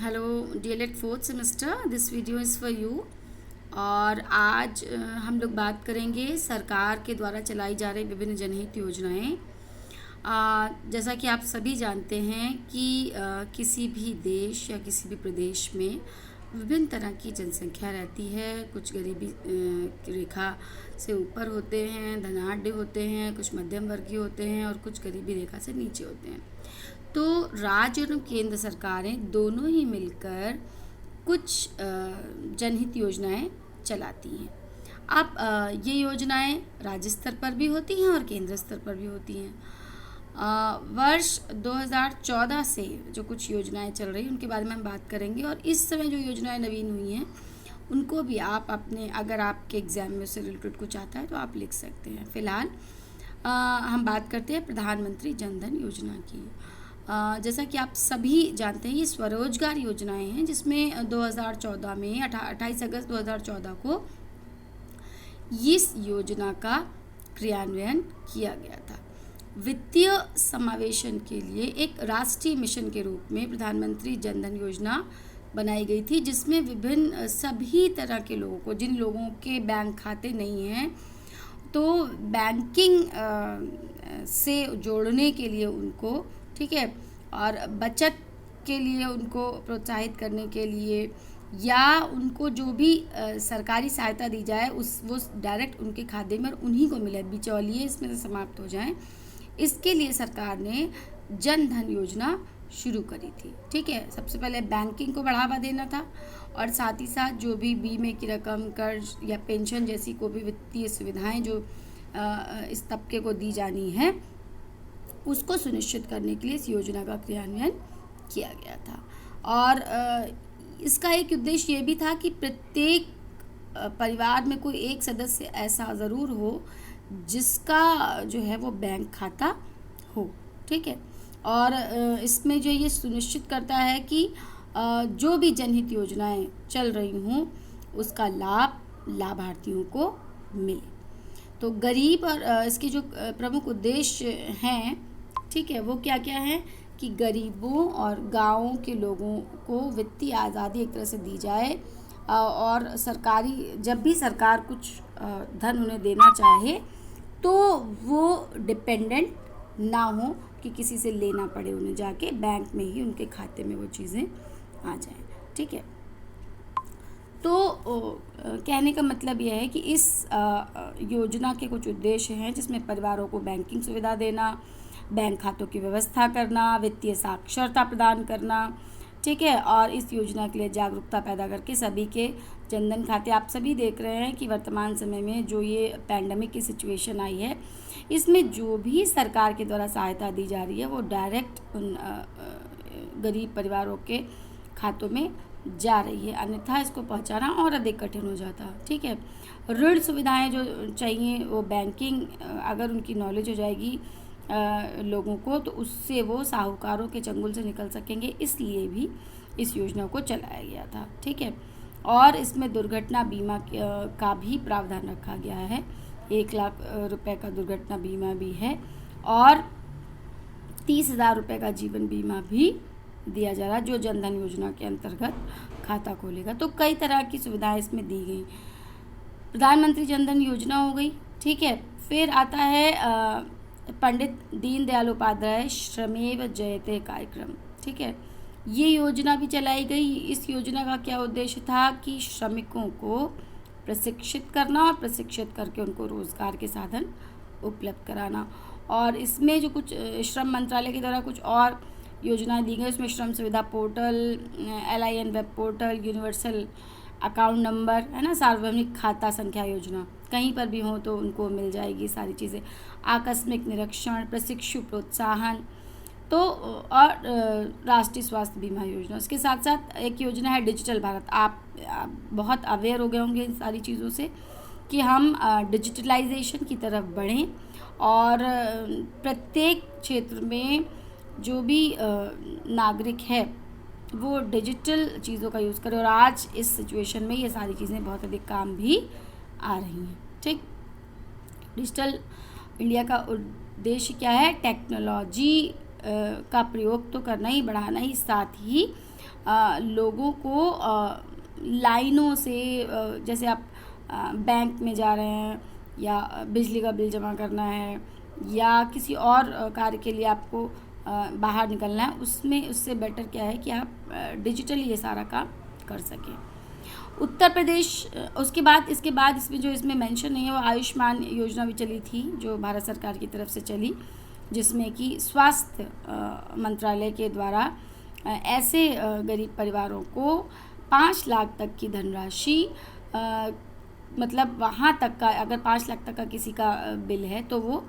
Hello DElEd fourth semester, this video is for you. और आज हम लोग बात करेंगे सरकार के द्वारा चलाई जा रही विभिन्न जनहित योजनाएं। जैसा कि आप सभी जानते हैं कि किसी भी देश या किसी भी प्रदेश में विभिन्न तरह की जनसंख्या रहती है। कुछ गरीबी रेखा से ऊपर होते हैं, धनाढ्य होते हैं, कुछ मध्यम वर्गीय होते हैं और कुछ गरीबी रेखा से नीचे होते हैं। तो राज्य और केंद्र सरकारें दोनों ही मिलकर कुछ जनहित योजनाएं चलाती हैं। अब ये योजनाएं राज्य स्तर पर भी होती हैं और केंद्र स्तर पर भी होती हैं। वर्ष 2014 से जो कुछ योजनाएं चल रही हैं उनके बारे में हम बात करेंगे, और इस समय जो योजनाएं नवीन हुई हैं उनको भी आप अपने, अगर आपके एग्ज़ाम में से रिलेटेड कुछ आता है तो आप लिख सकते हैं। फ़िलहाल हम बात करते हैं प्रधानमंत्री जन धन योजना की। जैसा कि आप सभी जानते हैं, ये स्वरोजगार योजनाएं हैं जिसमें 2014 में 28 अगस्त 2014 को इस योजना का क्रियान्वयन किया गया था। वित्तीय समावेशन के लिए एक राष्ट्रीय मिशन के रूप में प्रधानमंत्री जन धन योजना बनाई गई थी, जिसमें विभिन्न सभी तरह के लोगों को, जिन लोगों के बैंक खाते नहीं हैं, तो बैंकिंग से जोड़ने के लिए उनको, ठीक है, और बचत के लिए उनको प्रोत्साहित करने के लिए, या उनको जो भी सरकारी सहायता दी जाए वो डायरेक्ट उनके खाते में और उन्हीं को मिले, बिचौलिए इसमें से समाप्त हो जाएं। इसके लिए सरकार ने जन धन योजना शुरू करी थी। ठीक है, सबसे पहले बैंकिंग को बढ़ावा देना था और साथ ही साथ जो भी बीमे की रकम, कर्ज या पेंशन जैसी कोई भी वित्तीय सुविधाएं जो इस तबके को दी जानी है उसको सुनिश्चित करने के लिए इस योजना का क्रियान्वयन किया गया था। और इसका एक उद्देश्य ये भी था कि प्रत्येक परिवार में कोई एक सदस्य ऐसा ज़रूर हो जिसका जो है वो बैंक खाता हो। ठीक है, और इसमें जो ये सुनिश्चित करता है कि जो भी जनहित योजनाएं चल रही हों उसका लाभ लाभार्थियों को मिले। तो गरीब और इसके जो प्रमुख उद्देश्य हैं, ठीक है, वो क्या क्या हैं कि गरीबों और गाँवों के लोगों को वित्तीय आज़ादी एक तरह से दी जाए, और सरकारी, जब भी सरकार कुछ धन उन्हें देना चाहे तो वो डिपेंडेंट ना हो कि किसी से लेना पड़े, उन्हें जाके बैंक में ही उनके खाते में वो चीज़ें आ जाएं। ठीक है, तो कहने का मतलब यह है कि इस योजना के कुछ उद्देश्य हैं जिसमें परिवारों को बैंकिंग सुविधा देना, बैंक खातों की व्यवस्था करना, वित्तीय साक्षरता प्रदान करना, ठीक है, और इस योजना के लिए जागरूकता पैदा करके सभी के जनधन खाते। आप सभी देख रहे हैं कि वर्तमान समय में जो ये पैंडमिक की सिचुएशन आई है, इसमें जो भी सरकार के द्वारा सहायता दी जा रही है वो डायरेक्ट उन गरीब परिवारों के खातों में जा रही है, अन्यथा इसको पहुंचाना और अधिक कठिन हो जाता। ठीक है, ऋण सुविधाएं जो चाहिए वो बैंकिंग, अगर उनकी नॉलेज हो जाएगी लोगों को, तो उससे वो साहूकारों के चंगुल से निकल सकेंगे, इसलिए भी इस योजना को चलाया गया था। ठीक है, और इसमें दुर्घटना बीमा का भी प्रावधान रखा गया है। 1 लाख रुपए का दुर्घटना बीमा भी है और 30,000 रुपये का जीवन बीमा भी दिया जा रहा, जो जनधन योजना के अंतर्गत खाता खोलेगा। तो कई तरह की सुविधाएं इसमें दी गई। प्रधानमंत्री जनधन योजना हो गई। ठीक है, फिर आता है पंडित दीनदयाल उपाध्याय श्रमेव जयते कार्यक्रम। ठीक है, ये योजना भी चलाई गई। इस योजना का क्या उद्देश्य था कि श्रमिकों को प्रशिक्षित करना और प्रशिक्षित करके उनको रोजगार के साधन उपलब्ध कराना। और इसमें जो कुछ श्रम मंत्रालय के द्वारा कुछ और योजनाएं दी गई, उसमें श्रम सुविधा portal, LIN web portal, universal account number, है ना, सार्वजनिक खाता संख्या योजना, कहीं पर भी हो तो उनको मिल जाएगी सारी चीज़ें, आकस्मिक निरीक्षण, प्रशिक्षु प्रोत्साहन, तो और राष्ट्रीय स्वास्थ्य बीमा योजना। उसके साथ साथ एक योजना है डिजिटल भारत। आप बहुत अवेयर हो गए होंगे इन सारी चीज़ों से कि हम डिजिटलाइजेशन की तरफ बढ़ें और प्रत्येक क्षेत्र में जो भी नागरिक है वो डिजिटल चीज़ों का यूज़ करे। और आज इस सिचुएशन में ये सारी चीज़ें बहुत अधिक काम भी आ रही हैं। ठीक, डिजिटल इंडिया का उद्देश्य क्या है? टेक्नोलॉजी का प्रयोग तो करना ही, बढ़ाना ही, साथ ही लोगों को लाइनों से जैसे आप बैंक में जा रहे हैं या बिजली का बिल जमा करना है या किसी और कार्य के लिए आपको बाहर निकलना है, उसमें उससे बेटर क्या है कि आप डिजिटली ये सारा काम कर सकें। उत्तर प्रदेश उसके बाद इसके बाद इसमें जो इसमें मेंशन नहीं है वो आयुष्मान योजना भी चली थी, जो भारत सरकार की तरफ से चली, जिसमें कि स्वास्थ्य मंत्रालय के द्वारा ऐसे गरीब परिवारों को 5 लाख तक की धनराशि, मतलब वहाँ तक का अगर 5 लाख तक का किसी का बिल है तो वो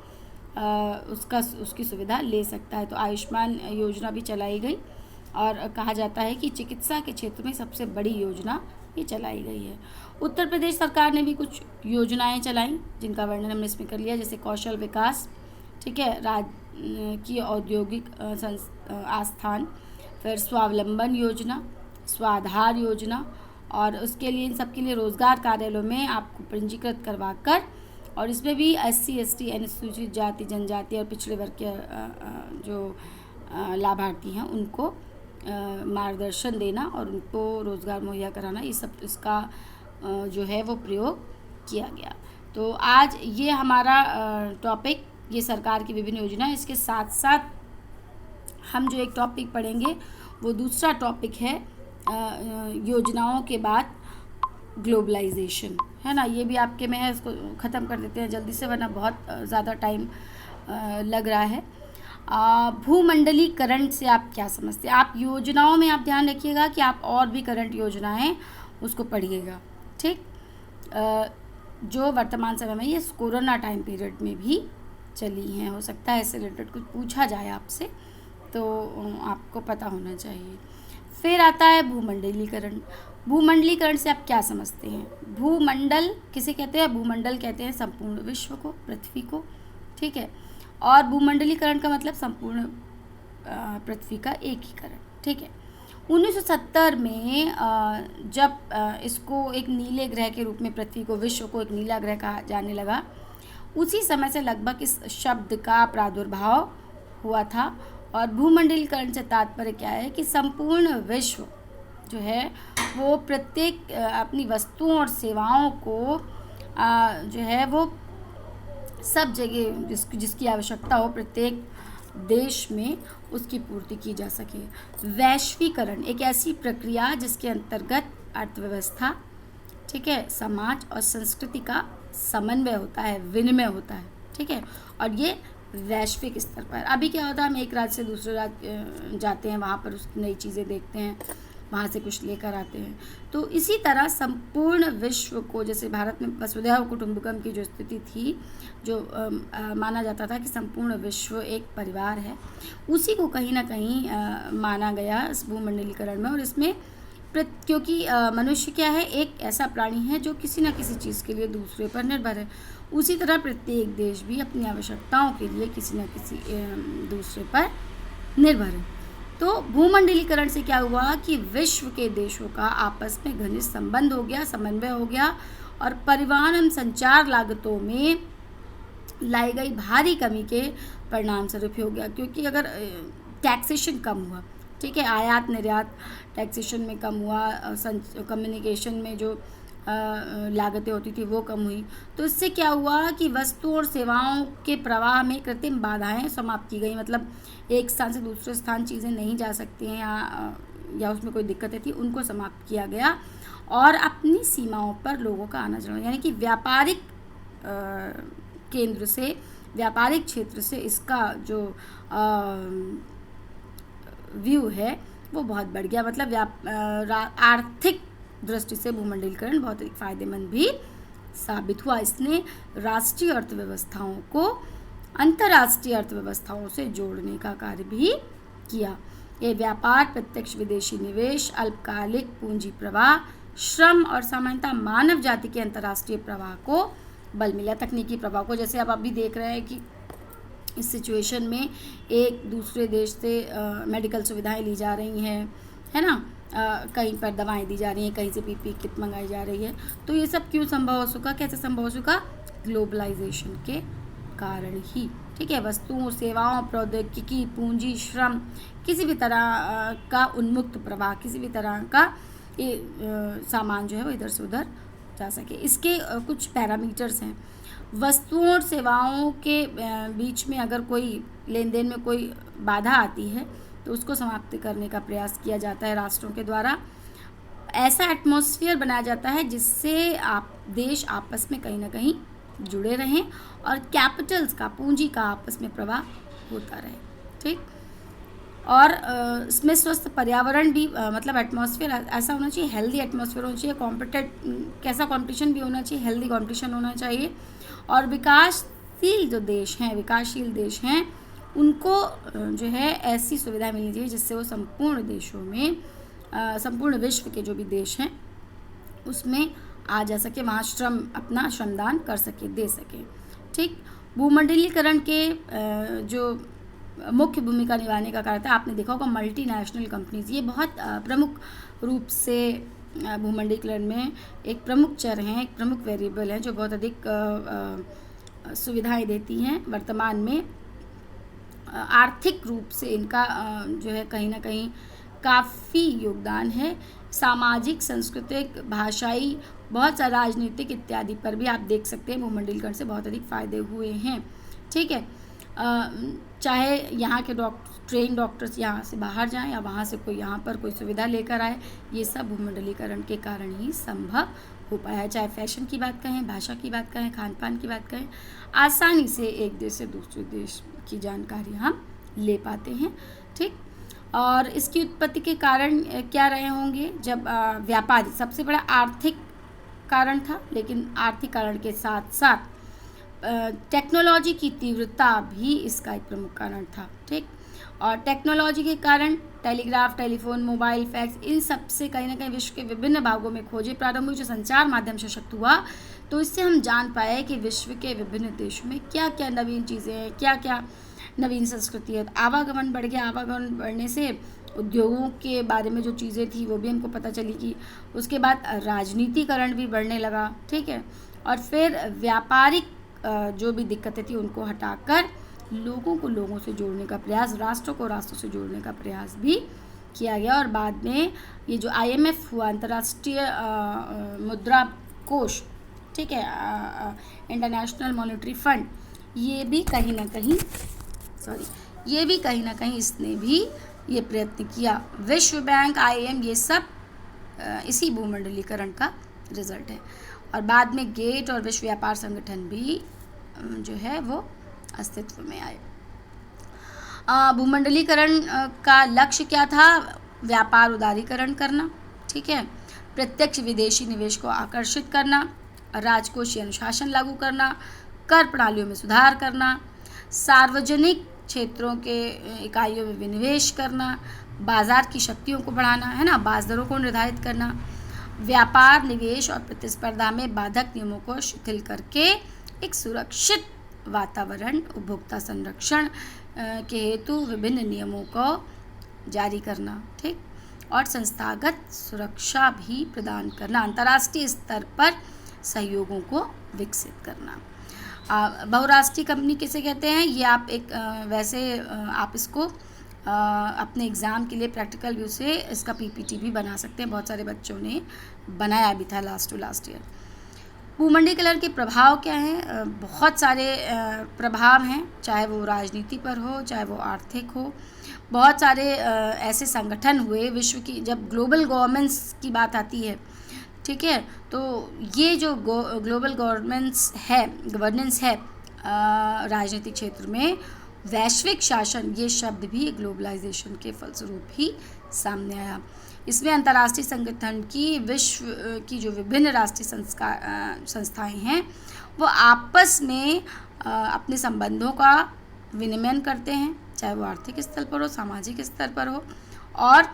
उसकी सुविधा ले सकता है। तो आयुष्मान योजना भी चलाई गई और कहा जाता है कि चिकित्सा के क्षेत्र में सबसे बड़ी योजना ये चलाई गई है। उत्तर प्रदेश सरकार ने भी कुछ योजनाएं चलाई जिनका वर्णन हमने इसमें कर लिया, जैसे कौशल विकास, ठीक है, की औद्योगिक आस्थान, फिर स्वावलंबन योजना, स्वाधार योजना, और उसके लिए इन सब के लिए रोज़गार कार्यालयों में आपको पंजीकृत करवा कर, और इसमें भी SC ST अनुसूचित जाति जनजाति और पिछड़े वर्ग के जो लाभार्थी हैं उनको मार्गदर्शन देना और उनको रोज़गार मुहैया कराना, ये सब इसका जो है वो प्रयोग किया गया। तो आज ये हमारा टॉपिक, ये सरकार की विभिन्न योजना, इसके साथ साथ हम जो एक टॉपिक पढ़ेंगे वो दूसरा टॉपिक है योजनाओं के बाद ग्लोबलाइजेशन, है ना। ये भी आपके में है, इसको ख़त्म कर देते हैं जल्दी से वरना बहुत ज़्यादा टाइम लग रहा है। भूमंडलीकरण से आप क्या समझते हैं? आप योजनाओं में आप ध्यान रखिएगा कि आप और भी करंट योजनाएं उसको पढ़िएगा, ठीक। जो वर्तमान समय में ये कोरोना टाइम पीरियड में भी चली हैं, हो सकता है इससे रिलेटेड कुछ पूछा जाए आपसे, तो आपको पता होना चाहिए। फिर आता है भूमंडलीकरण। भूमंडलीकरण से आप क्या समझते हैं? भूमंडल किसे कहते हैं? भूमंडल कहते हैं संपूर्ण विश्व को, पृथ्वी को, ठीक है। और भूमंडलीकरण का मतलब संपूर्ण पृथ्वी का एकीकरण, ठीक है। 1970 में जब इसको एक नीले ग्रह के रूप में, पृथ्वी को, विश्व को एक नीला ग्रह कहा जाने लगा, उसी समय से लगभग इस शब्द का प्रादुर्भाव हुआ था। और भूमंडलीकरण से तात्पर्य क्या है कि संपूर्ण विश्व जो है वो प्रत्येक अपनी वस्तुओं और सेवाओं को जो है वो सब जगह जिसकी आवश्यकता हो प्रत्येक देश में उसकी पूर्ति की जा सके। वैश्वीकरण एक ऐसी प्रक्रिया जिसके अंतर्गत अर्थव्यवस्था, ठीक है, समाज और संस्कृति का समन्वय होता है, विनिमय होता है, ठीक है। और ये वैश्विक स्तर पर, अभी क्या होता है, हम एक राज्य से दूसरे राज्य जाते हैं, वहाँ पर उस नई चीज़ें देखते हैं, वहाँ से कुछ लेकर आते हैं। तो इसी तरह संपूर्ण विश्व को, जैसे भारत में वसुधैव कुटुंबकम की जो स्थिति थी, जो माना जाता था कि संपूर्ण विश्व एक परिवार है, उसी को कहीं ना कहीं माना गया इस भूमंडलीकरण में। और इसमें क्योंकि मनुष्य क्या है, एक ऐसा प्राणी है जो किसी न किसी चीज़ के लिए दूसरे पर निर्भर है, उसी तरह प्रत्येक देश भी अपनी आवश्यकताओं के लिए किसी न किसी दूसरे पर निर्भर है। तो भूमंडलीकरण से क्या हुआ कि विश्व के देशों का आपस में घनिष्ठ संबंध हो गया, समन्वय हो गया, और परिवहन एवं संचार लागतों में लाई गई भारी कमी के परिणाम स्वरूप हो गया। क्योंकि अगर टैक्सेशन कम हुआ, ठीक है, आयात निर्यात टैक्सेशन में कम हुआ, कम्युनिकेशन में जो लागतें होती थी वो कम हुई, तो इससे क्या हुआ कि वस्तु और सेवाओं के प्रवाह में कृत्रिम बाधाएं समाप्त की गई। मतलब एक स्थान से दूसरे स्थान चीज़ें नहीं जा सकती हैं या उसमें कोई दिक्कतें थी, उनको समाप्त किया गया, और अपनी सीमाओं पर लोगों का आना जाना, यानी कि व्यापारिक केंद्र से, व्यापारिक क्षेत्र से इसका जो व्यू है वो बहुत बढ़ गया। मतलब आर्थिक दृष्टि से भूमंडलीकरण बहुत ही फायदेमंद भी साबित हुआ। इसने राष्ट्रीय अर्थव्यवस्थाओं को अंतर्राष्ट्रीय अर्थव्यवस्थाओं से जोड़ने का कार्य भी किया। ये व्यापार, प्रत्यक्ष विदेशी निवेश, अल्पकालिक पूंजी प्रवाह, श्रम और सामान्यतः मानव जाति के अंतर्राष्ट्रीय प्रवाह को बल मिला, तकनीकी प्रवाह को। जैसे आप अभी देख रहे हैं कि इस सिचुएशन में एक दूसरे देश से मेडिकल सुविधाएं ली जा रही हैं, है ना, कहीं पर दवाएं दी जा रही हैं, कहीं से PPE किट मंगाई जा रही है। तो ये सब क्यों संभव हो सका, कैसे संभव हो सका? ग्लोबलाइजेशन के कारण ही। ठीक है। वस्तुओं, सेवाओं, प्रौद्योगिकी, पूंजी, श्रम, किसी भी तरह का उन्मुक्त प्रवाह, किसी भी तरह का सामान जो है वो इधर से उधर जा सके। इसके कुछ पैरामीटर्स हैं। वस्तुओं और सेवाओं के बीच में अगर कोई लेन देन में कोई बाधा आती है तो उसको समाप्त करने का प्रयास किया जाता है राष्ट्रों के द्वारा। ऐसा एटमॉस्फेयर बनाया जाता है जिससे देश आपस में कहीं ना कहीं जुड़े रहें और कैपिटल्स का, पूंजी का आपस में प्रवाह होता रहे। ठीक। और इसमें स्वस्थ पर्यावरण भी, मतलब एटमॉस्फेयर ऐसा होना चाहिए, हेल्दी एटमॉस्फेयर होना चाहिए, कैसा कंपटीशन भी होना चाहिए, हेल्दी कंपटीशन होना चाहिए। और विकासशील देश हैं उनको जो है ऐसी सुविधा मिलनी चाहिए जिससे वो संपूर्ण देशों में, संपूर्ण विश्व के जो भी देश हैं उसमें आ जा सके, वहाँ अपना श्रमदान कर सके, दे सके। ठीक। भूमंडलीकरण के जो मुख्य भूमिका निभाने का कारण था, आपने देखा होगा मल्टीनेशनल कंपनीज, ये बहुत प्रमुख रूप से भूमंडलीकरण में एक प्रमुख चर हैं, एक प्रमुख वेरिएबल है जो बहुत अधिक सुविधाएं देती हैं। वर्तमान में आर्थिक रूप से इनका जो है कहीं ना कहीं काफ़ी योगदान है। सामाजिक, सांस्कृतिक, भाषाई, बहुत सारा राजनीतिक इत्यादि पर भी आप देख सकते हैं भूमंडलीकरण से बहुत अधिक फ़ायदे हुए हैं। ठीक है। चाहे यहाँ के ट्रेन डॉक्टर्स यहाँ से बाहर जाएं या वहाँ से कोई यहाँ पर कोई सुविधा लेकर आए, ये सब भूमंडलीकरण के कारण ही संभव हो पाया है। चाहे फैशन की बात कहें, भाषा की बात कहें, खान पान की बात कहें, आसानी से एक देश से दूसरे देश की जानकारी हम ले पाते हैं। ठीक। और इसकी उत्पत्ति के कारण क्या रहे होंगे? जब व्यापारी, सबसे बड़ा आर्थिक कारण था, लेकिन आर्थिक कारण के साथ साथ टेक्नोलॉजी की तीव्रता भी इसका एक प्रमुख कारण था। ठीक। और टेक्नोलॉजी के कारण टेलीग्राफ, टेलीफोन, मोबाइल, फैक्स, इन सब से कहीं ना कहीं विश्व के विभिन्न भागों में खोजें प्रारंभ हुई, जो संचार माध्यम सशक्त हुआ। तो इससे हम जान पाए कि विश्व के विभिन्न देशों में क्या क्या नवीन चीज़ें हैं, क्या क्या नवीन संस्कृति है। आवागमन बढ़ गया, आवागमन बढ़ने से उद्योगों के बारे में जो चीज़ें थी वो भी हमको पता चली कि उसके बाद राजनीतिकरण भी बढ़ने लगा। ठीक है। और फिर व्यापारिक जो भी दिक्कतें थी उनको हटाकर लोगों को लोगों से जोड़ने का प्रयास, राष्ट्रों को राष्ट्रों से जोड़ने का प्रयास भी किया गया। और बाद में ये जो IMF हुआ, अंतर्राष्ट्रीय मुद्रा कोष, ठीक है, इंटरनेशनल मॉनेटरी फंड, ये भी कहीं ना कहीं इसने भी ये प्रयत्न किया। विश्व बैंक, IIM, ये सब इसी भूमंडलीकरण का रिजल्ट है। और बाद में गेट और विश्व व्यापार संगठन भी जो है वो अस्तित्व में आए। भूमंडलीकरण का लक्ष्य क्या था? व्यापार उदारीकरण करना। ठीक है। प्रत्यक्ष विदेशी निवेश को आकर्षित करना, राजकोषीय अनुशासन लागू करना, कर प्रणालियों में सुधार करना, सार्वजनिक क्षेत्रों के इकाइयों में विनिवेश करना, बाजार की शक्तियों को बढ़ाना, है ना, ब्याज दरों को निर्धारित करना, व्यापार, निवेश और प्रतिस्पर्धा में बाधक नियमों को शिथिल करके एक सुरक्षित वातावरण, उपभोक्ता संरक्षण के हेतु विभिन्न नियमों को जारी करना। ठीक। और संस्थागत सुरक्षा भी प्रदान करना, अंतर्राष्ट्रीय स्तर पर सहयोगों को विकसित करना। बहुराष्ट्रीय कंपनी किसे कहते हैं? ये आप एक वैसे आप इसको अपने एग्ज़ाम के लिए प्रैक्टिकल व्यू से इसका PPT भी बना सकते हैं। बहुत सारे बच्चों ने बनाया भी था लास्ट ईयर। भूमंडलीकरण के प्रभाव क्या हैं? बहुत सारे प्रभाव हैं, चाहे वो राजनीति पर हो, चाहे वो आर्थिक हो। बहुत सारे ऐसे संगठन हुए विश्व की, जब ग्लोबल गवर्नेंस की बात आती है, ठीक है, तो ये जो ग्लोबल गवर्नेंस है राजनीतिक क्षेत्र में, वैश्विक शासन, ये शब्द भी ग्लोबलाइजेशन के फलस्वरूप ही सामने आया। इसमें अंतर्राष्ट्रीय संगठन की, विश्व की जो विभिन्न राष्ट्रीय संस्थाएं हैं वो आपस में अपने संबंधों का विनिमय करते हैं, चाहे वो आर्थिक स्तर पर हो, सामाजिक स्तर पर हो, और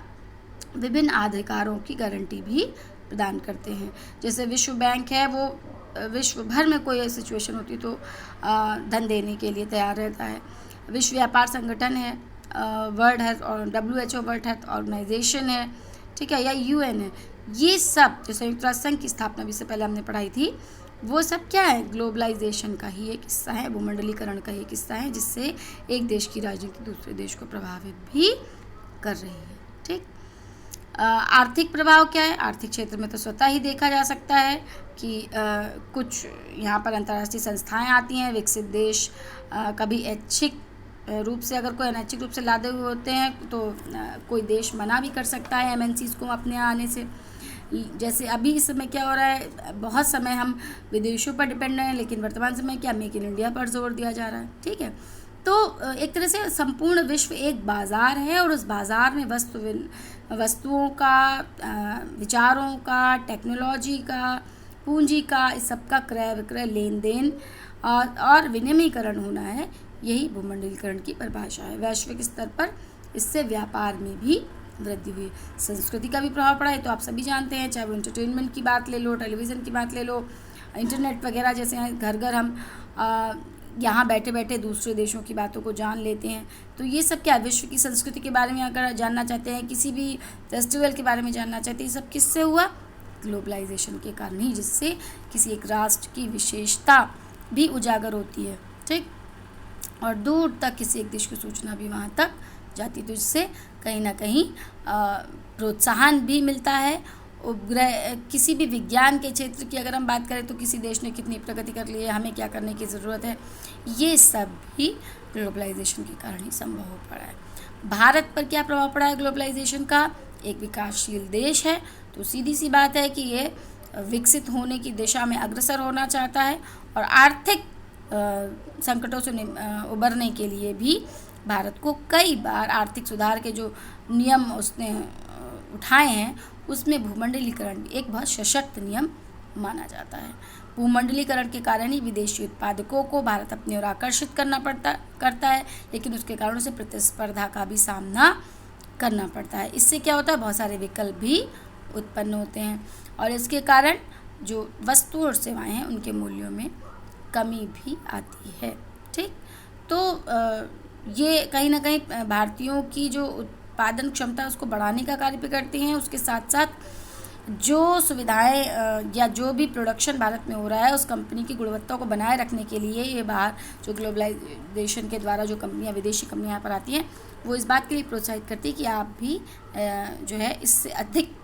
विभिन्न अधिकारों की गारंटी भी प्रदान करते हैं। जैसे विश्व बैंक है, वो विश्व भर में कोई सिचुएशन होती तो धन देने के लिए तैयार रहता है। विश्व व्यापार संगठन है, वर्ल्ड हेल्थ और WHO वर्ल्ड हेल्थ ऑर्गेनाइजेशन है, ठीक है, या UN है। ये सब जो संयुक्त राष्ट्र संघ की स्थापना भी से पहले हमने पढ़ाई थी, वो सब क्या है, ग्लोबलाइजेशन का ही एक हिस्सा है, भूमंडलीकरण का ही एक हिस्सा है, जिससे एक देश की राजनीति दूसरे देश को प्रभावित भी कर रही है। ठीक। आर्थिक प्रभाव क्या है? आर्थिक क्षेत्र में तो स्वतः ही देखा जा सकता है कि कुछ यहाँ पर अंतर्राष्ट्रीय संस्थाएं आती हैं, विकसित देश कभी ऐच्छिक रूप से, अगर कोई अनैच्छिक रूप से लादे हुए होते हैं तो कोई देश मना भी कर सकता है एमएनसीज़ को अपने आने से। जैसे अभी इस समय क्या हो रहा है, बहुत समय हम विदेशों पर डिपेंड हैं, लेकिन वर्तमान समय क्या मेक इन इंडिया पर जोर दिया जा रहा है। ठीक है, तो एक तरह से संपूर्ण विश्व एक बाज़ार है और उस बाज़ार में वस्तुओं का, विचारों का, टेक्नोलॉजी का, पूंजी का, इस सब का क्रय विक्रय, लेन देन और विनिमयीकरण होना है। यही भूमंडलीकरण की परिभाषा है। वैश्विक स्तर पर इससे व्यापार में भी वृद्धि हुई। संस्कृति का भी प्रभाव पड़ा है, तो आप सभी जानते हैं, चाहे वो एंटरटेनमेंट की बात ले लो, टेलीविज़न की बात ले लो, इंटरनेट वगैरह जैसे हैं, घर घर हम यहाँ बैठे बैठे दूसरे देशों की बातों को जान लेते हैं। तो ये सब क्या, विश्व की संस्कृति के बारे में अगर जानना चाहते हैं, किसी भी फेस्टिवल के बारे में जानना चाहते हैं, ये सब किससे हुआ? ग्लोबलाइजेशन के कारण ही, जिससे किसी एक राष्ट्र की विशेषता भी उजागर होती है। ठीक, और दूर तक किसी एक देश की सूचना भी वहाँ तक जाती, तो इससे कहीं ना कहीं प्रोत्साहन भी मिलता है। उपग्रह, किसी भी विज्ञान के क्षेत्र की अगर हम बात करें तो किसी देश ने कितनी प्रगति कर ली है, हमें क्या करने की ज़रूरत है, ये सब भी ग्लोबलाइजेशन के कारण ही संभव हो पड़ा है। भारत पर क्या प्रभाव पड़ा है ग्लोबलाइजेशन का? एक विकासशील देश है, तो सीधी सी बात है कि ये विकसित होने की दिशा में अग्रसर होना चाहता है, और आर्थिक संकटों से उबरने के लिए भी भारत को कई बार आर्थिक सुधार के जो नियम उसने उठाए हैं, उसमें भूमंडलीकरण एक बहुत सशक्त नियम माना जाता है। भूमंडलीकरण के कारण ही विदेशी उत्पादकों को भारत अपनी ओर आकर्षित करता है, लेकिन उसके कारण उसे प्रतिस्पर्धा का भी सामना करना पड़ता है। इससे क्या होता है, बहुत सारे विकल्प भी उत्पन्न होते हैं, और इसके कारण जो वस्तु और सेवाएं हैं उनके मूल्यों में कमी भी आती है। ठीक, तो ये कहीं ना कहीं भारतीयों की जो उत्पादन क्षमता उसको बढ़ाने का कार्य भी करती हैं। उसके साथ साथ जो सुविधाएं या जो भी प्रोडक्शन भारत में हो रहा है, उस कंपनी की गुणवत्ता को बनाए रखने के लिए ये बाहर जो ग्लोबलाइजेशन के द्वारा जो कंपनियां, विदेशी कंपनियां यहाँ पर आती हैं, वो इस बात के लिए प्रोत्साहित करती है कि आप भी जो है इससे अधिक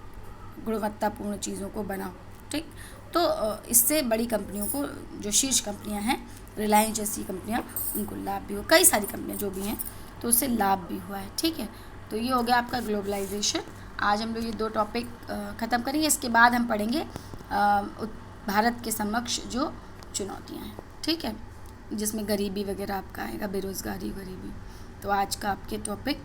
गुणवत्तापूर्ण चीज़ों को बनाओ। ठीक, तो इससे बड़ी कंपनियों को, जो शीर्ष कंपनियां हैं, रिलायंस जैसी कंपनियां, उनको लाभ भी हो, कई सारी कंपनियां जो भी हैं, तो उससे लाभ भी हुआ है। ठीक है, तो ये हो गया आपका ग्लोबलाइजेशन। आज हम लोग ये 2 टॉपिक ख़त्म करेंगे। इसके बाद हम पढ़ेंगे भारत के समक्ष जो चुनौतियाँ हैं। ठीक है, जिसमें गरीबी वगैरह आपका आएगा, बेरोज़गारी, गरीबी। तो आज का आपके टॉपिक